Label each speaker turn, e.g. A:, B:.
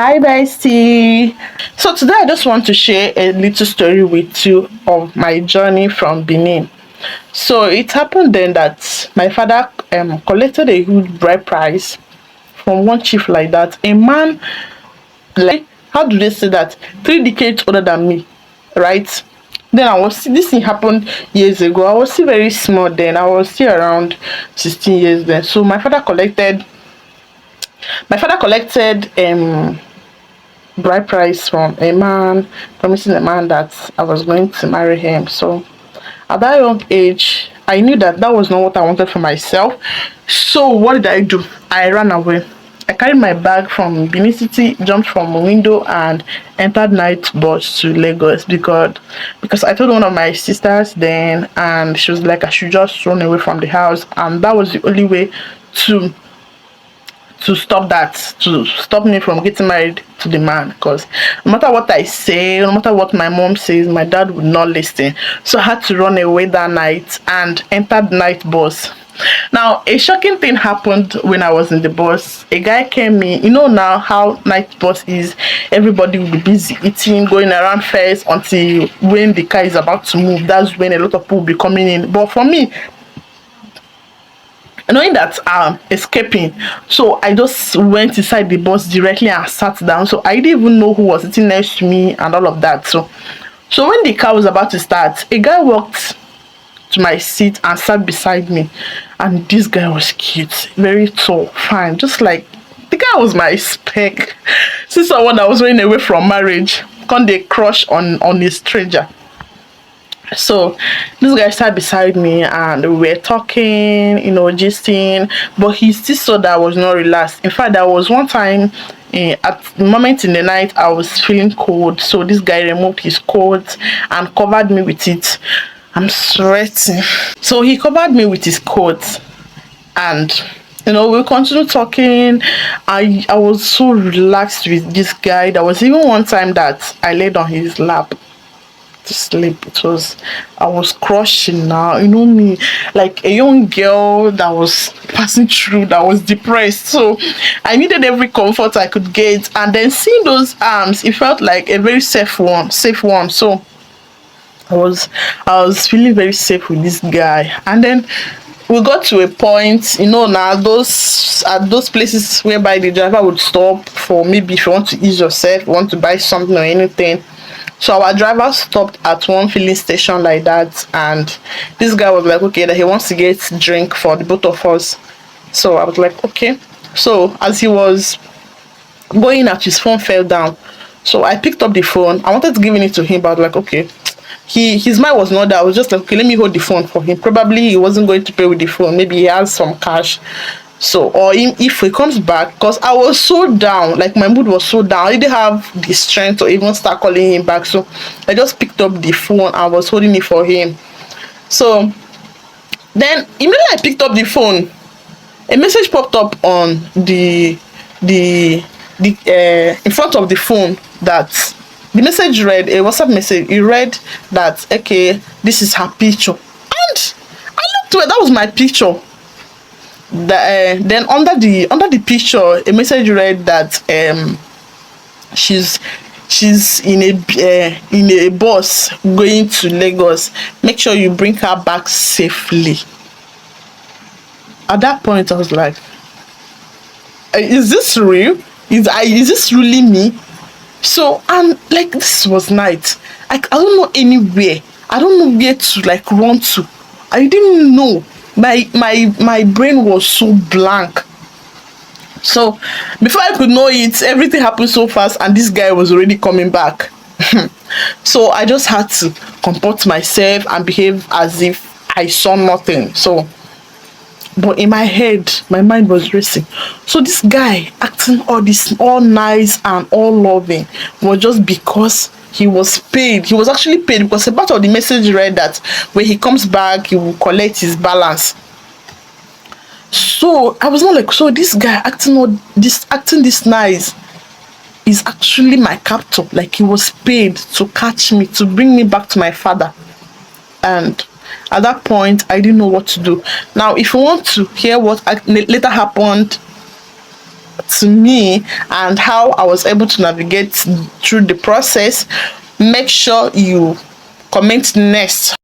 A: Hi, bestie. So today I just want to share a little story with you of my journey from Benin. So it happened then that my father collected a huge bride price from one chief like that. A man, like, how do they say that? 3 decades older than me, right? Then this thing happened years ago. I was still very small then. I was still around 16 years then. So my father collected bride price from a man, promising a man that I was going to marry him. So at that young age, I knew that that was not what I wanted for myself. So what did I do? I ran away. I carried my bag from Benin City, jumped from a window, and entered night bus to Lagos because I told one of my sisters then, and she was like I should just run away from the house, and that was the only way to to stop me from getting married to the man, because no matter what I say, no matter what my mom says, my dad would not listen. So I had to run away that night and entered night bus. Now a shocking thing happened when I was in the bus. A guy came in. You know now how night bus is. Everybody will be busy eating, going around first until when the car is about to move. That's when a lot of people will be coming in. But for me, knowing that I'm escaping, so I just went inside the bus directly and sat down. So I didn't even know who was sitting next to me and all of that. So when the car was about to start, a guy walked to my seat and sat beside me, and this guy was cute, very tall, fine, just like the guy was my spec. Since someone that was running away from marriage, can't they crush on a stranger? So this guy sat beside me and we were talking, gisting, but he still saw that I was not relaxed. In fact, there was one time, at the moment in the night I was feeling cold, so this guy removed his coat and covered me with it. I'm sweating. So he covered me with his coat, and we continued talking. I was so relaxed with this guy. There was even one time that I laid on his lap to sleep. I was crushing now, me, like a young girl that was passing through, that was depressed. So I needed every comfort I could get, and then seeing those arms, it felt like a very safe one. So I was feeling very safe with this guy. And then we got to a point, now those at those places whereby the driver would stop for, maybe if you want to ease yourself, you want to buy something or anything. So our driver stopped at one filling station like that, and this guy was like, okay, that he wants to get drink for the both of us. So I was like, okay. So as he was going out, his phone fell down. So I picked up the phone. I wanted to give it to him, but I was like, okay. His mind was not there. I was just like, okay, let me hold the phone for him. Probably he wasn't going to pay with the phone. Maybe he has some cash. So, or if he comes back, because I was so down, like my mood was so down, I didn't have the strength to even start calling him back. So I just picked up the phone. I was holding it for him. So then immediately I picked up the phone, a message popped up on the in front of the phone. That the message read, a WhatsApp message. It read that, okay, this is her picture, and I looked where that was my picture. Then under the picture, a message read that she's in a bus going to Lagos. Make sure you bring her back safely. At that point, I was like, is this real? Is this really me? So, and like, this was night. I don't know anywhere. I don't know where to like run to. I didn't know. My brain was so blank. So before I could know it, everything happened so fast, and this guy was already coming back. So I just had to comport myself and behave as if I saw nothing. So, but in my head, my mind was racing. So this guy acting all nice and all loving was just because he was paid. He was actually paid, because a part of the message read that when he comes back, he will collect his balance. So I was not like, so this guy acting this nice is actually my captor. Like, he was paid to catch me, to bring me back to my father. And at that point, I didn't know what to do. Now, if you want to hear what later happened, to me and how I was able to navigate through the process, make sure you comment next